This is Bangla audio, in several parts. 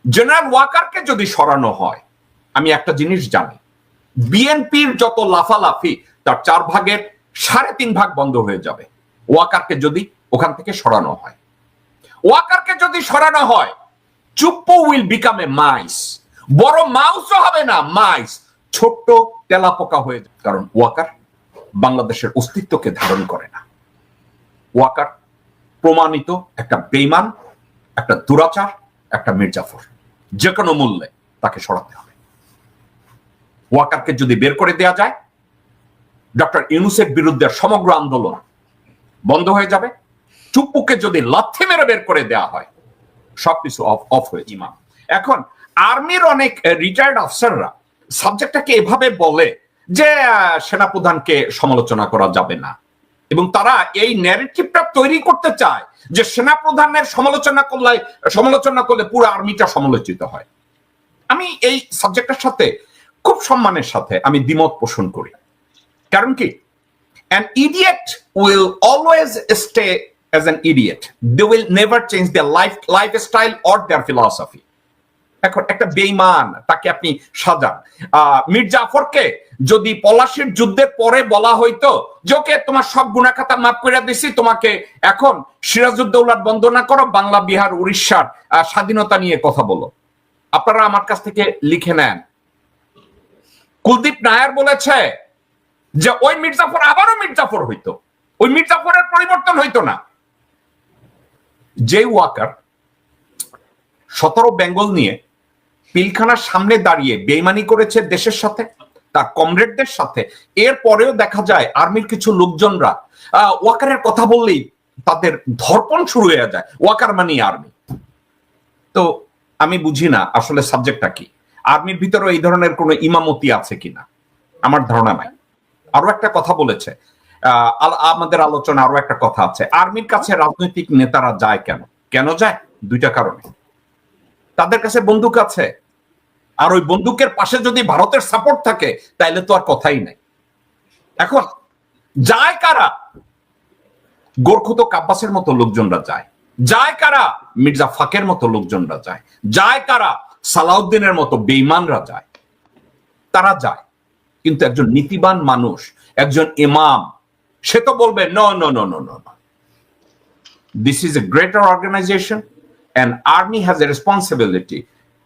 জেনারেল ওয়াকারকে যদি সরানো হয়, আমি একটা জিনিস জানি, বিএনপির যত লাফালাফি তার 4 ভাগের 3.5 ভাগ বন্ধ হয়ে যাবে ওয়াকারকে যদি ওখান থেকে সরানো হয়। ওয়াকারকে যদি সরানো হয়, চুপ্পু উইল বিকাম এ মাইস। বড় মাউসও হবে না, মাইস, ছোট্ট তেলাপোকা হয়ে যাবে। কারণ ওয়াকার বাংলাদেশের অস্তিত্বকে ধারণ করে না। ওয়াকার প্রমাণিত একটা বেঈমান, একটা দুরাচার, একটা মির্জাফর। যে কোনো মূল্যে তাকে সরাতে হবে। ওয়াকারকে যদি বের করে দেওয়া যায়, ডক্টর ইউনূসের বিরুদ্ধে সমগ্র আন্দোলন বন্ধ হয়ে যাবে। চুপ্পুকে যদি লাথি মেরে বের করে দেওয়া হয়, সবকিছু অফ হয়ে ইমাম। এখন আর্মির অনেক রিটায়ার্ড অফিসাররা সাবজেক্টটাকে এভাবে বলে যে সেনাপ্রধানকে সমালোচনা করা যাবে না, এবং তারা এই ন্যারেটিভটা তৈরি করতে চায় যে সেনাপ্রধানের সমালোচনা করলে পুরো আর্মিটা সমালোচিত হয়। আমি এই সাবজেক্টের সাথে খুব সম্মানের সাথে আমি দ্বিমত পোষণ করি। কারণ কি, an idiot will always stay as an idiot. They will never change their lifestyle or their philosophy. এখন একটা বেঈমান, তাকে আপনি সাজান। মীর জাফরকে যদি পলাশীর যুদ্ধের পরে বলা হইতো যে ওকে তোমার সব গুনাখাতা মাফ করে দিছি, তোমাকে এখন সিরাজউদ্দৌলার বন্দনা করো, বাংলা, বিহার, উড়িষ্যার স্বাধীনতা নিয়ে কথা বলো, আপনারা আমার কাছ থেকে লিখে নেন। কুলদীপ নায়ার বলেছে যে ওই মির্জাফর আবারও মির্জাফর হইতো, ওই মির্জাফরের পরিবর্তন হইতো না। যে ওয়াকার 17 বেঙ্গল নিয়ে পিলখানার সামনে দাঁড়িয়ে বেইমানি করেছে দেশের সাথে, তার কমরেডদের সাথে, এর পরেও দেখা যায় আর্মির কিছু লোকজনরা ওয়াকারের কথা বললেই তাদের ধর্পণ শুরু হয়ে যায়। ওয়াকার মানে আর্মি। তো আমি বুঝি না আসলে সাবজেক্টটা কি। আর্মির ভিতরে এই ধরনের কোনো ইমামতি আছে কিনা, আমার ধারণা নাই। আরো একটা কথা বলেছে, আমাদের আলোচনা আরো একটা কথা আছে, আর্মির কাছে রাজনৈতিক নেতারা যায় কেন? কেন যায়? 2টা কারণে। তাদের কাছে বন্দুক আছে, আর ওই বন্দুকের পাশে যদি ভারতের সাপোর্ট থাকে তাইলে তো আর কথাই নাই। এখন যায় কারা? গোরখুতো কাব্বাসের মতো লোকজনরা যায়। যায় কারা? মির্জা ফাকের মতো লোকজনরা যায়। যায় কারা? সালাউদ্দিনের মতো বেঈমানরা যায়। তারা যায়, কিন্তু একজন নীতিবান মানুষ, একজন ইমাম, সে তো বলবে no no no no no, this is a greater organization and army has a responsibility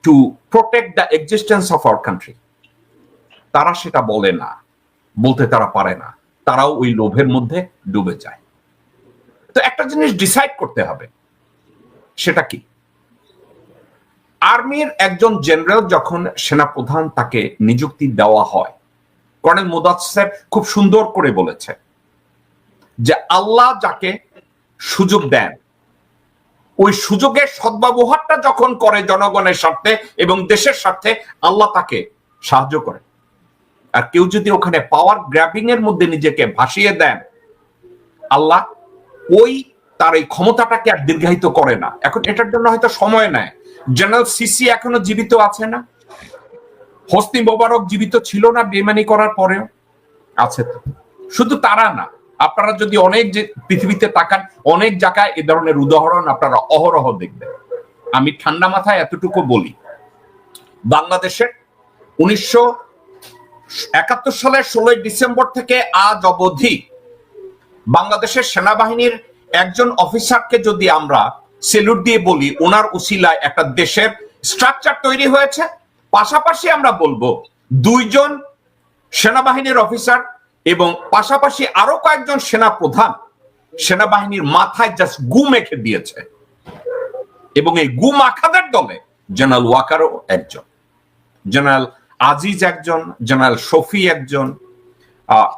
to protect the existence of our country. তারা সেটা বলে না, বলতে তারা পারে না, তারাও ওই লোভের মধ্যে ডুবে যায়। তো একটা জিনিস ডিসাইড করতে হবে, সেটা কি? আর্মির একজন জেনারেল যখন সেনাপ্রধান তাকে নিযুক্তি দেওয়া হয়, কর্নেল মুদাচ্ছির খুব সুন্দর করে বলেছে যে আল্লাহ যাকে সুযোগ দেন, ওই সুযোগের সদ্ব্যবহারটা যখন করে জনগণের স্বার্থে এবং দেশের স্বার্থে, আল্লাহ তাকে সাহায্য করে। আর কেউ যদি ওখানে পাওয়ার গ্র্যাবিং এর মধ্যে নিজেকে ভাসিয়ে দেন, আল্লাহ ওই তার এই ক্ষমতাটাকে আর দীর্ঘায়িত করে না। এখন এটার জন্য হয়তো সময় নেয়। জেনারেল সিসি এখনো জীবিত আছে না? হোসনি মোবারক জীবিত ছিল না বেইমানি করার পরেও? আছে তো। শুধু তারা না, আপনারা যদি অনেক যে পৃথিবীতে তাকান, অনেক জায়গায় এ ধরনের উদাহরণ আপনারা অহরহ দেখবেন। আমি ঠান্ডা মাথায় এতটুকু বলি, বাংলাদেশের 1971 সালের 16 ডিসেম্বর থেকে আজ অবধি বাংলাদেশের সেনাবাহিনীর একজন অফিসারকে যদি আমরা সেলুট দিয়ে বলি ওনার উসিলায় একটা দেশের স্ট্রাকচার তৈরি হয়েছে, পাশাপাশি আমরা বলবো 2 জন সেনাবাহিনীর অফিসার এবং পাশাপাশি আরো কয়েকজন সেনা প্রধান সেনাবাহিনীর মাথায় জাস্ট গু মেখে দিয়েছে, এবং এই গু মাখাদের দলে জেনারেল ওয়াকারও একজন, জেনারেল আজিজ একজন, জেনারেল শফি একজন,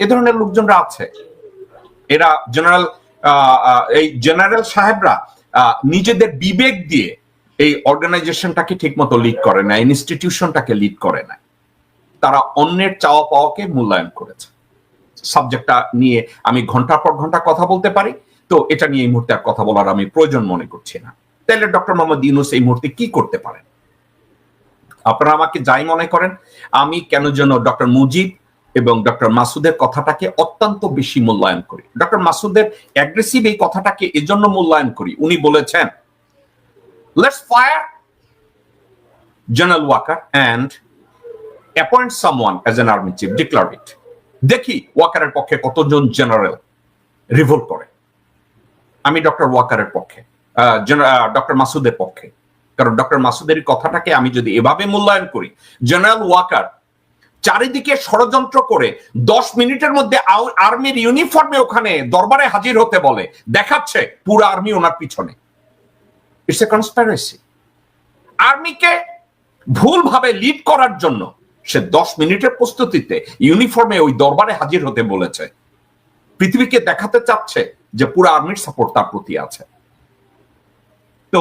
এ ধরনের লোকজনরা আছে। এরা এই জেনারেল সাহেবরা নিজেদের বিবেক দিয়ে এই অর্গানাইজেশনটাকে ঠিক মতো লিড করে না, ইনস্টিটিউশনটাকে লিড করে না। তারা অন্যের চাওয়া পাওয়াকে মূল্যায়ন করেছে। সাবজেক্টটা নিয়ে আমি ঘন্টার পর ঘন্টা কথা বলতে পারি, তো এটা নিয়ে এই মুহূর্তে আর কথা বলার আমি প্রয়োজন মনে করছি না। তাহলে ডক্টর মোহাম্মদ ইউনূস এই মুহূর্তে কি করতে পারেন? আপনারা আমাকে যাই মনে করেন, আমি কেন যেন ডক্টর মুজিব এবং ডক্টর মাসুদের কথাটাকে অত্যন্ত বেশি মূল্যায়ন করি। ডক্টর মাসুদের অ্যাগ্রেসিভ এই কথাটাকে এজন্য মূল্যায়ন করি, উনি বলেছেন let's fire General Walker and appoint someone as an army chief, declare it. দেখি ওয়াকারের পক্ষে কতজন জেনারেল রিভোল্ট করে। আমি ডক্টর ওয়াকারের পক্ষে, ডক্টর মাসুদের পক্ষে, কারণ ডক্টর মাসুদের কথাটাকে আমি যদি এভাবে মূল্যায়ন করি, জেনারেল ওয়াকার চারিদিকে ষড়যন্ত্র করে 10 মিনিটের মধ্যে আর্মির ইউনিফর্মে ওখানে দরবারে হাজির হতে বলে, দেখাচ্ছে পুরো আর্মি ওনার পিছনে। It's a conspiracy. আর্মিকে ভুলভাবে লিড করার জন্য সে 10 মিনিটের প্রস্তুতিতে ইউনিফর্মে ওই দরবারে হাজির হতে বলেছে। পৃথিবীকে দেখাতে চাচ্ছে যে পুরো আর্মির সাপোর্ট তার প্রতি আছে। তো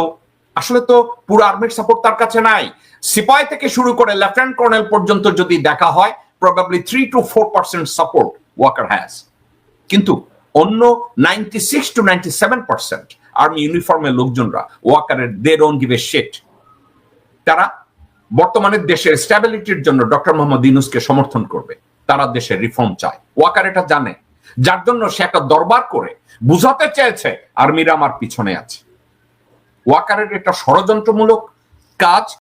আসলে তো পুরো আর্মির সাপোর্ট তার কাছে নাই। সিপাহি থেকে শুরু করে লেফটেন্যান্ট কর্নেল পর্যন্ত যদি দেখা হয়, probably 3 to 4% support Waker has. কিন্তু অন্য 96 to 97% আর্মি ইউনিফর্মের লোকজনরা ওয়াকারের they don't give a shit. তারা বর্তমানে দেশের স্ট্যাবিলিটির জন্য ডক্টর মোহাম্মদ ইউনূসকে সমর্থন করবে, তারা দেশের রিফর্ম চায়। ওয়াকার এটা জানে, যার জন্য সে একটা দরবার করে বুঝাতে চেয়েছে আর্মিরা আমার পিছনে আছে। ওয়াকারের এটা ষড়যন্ত্রমূলক কাজ,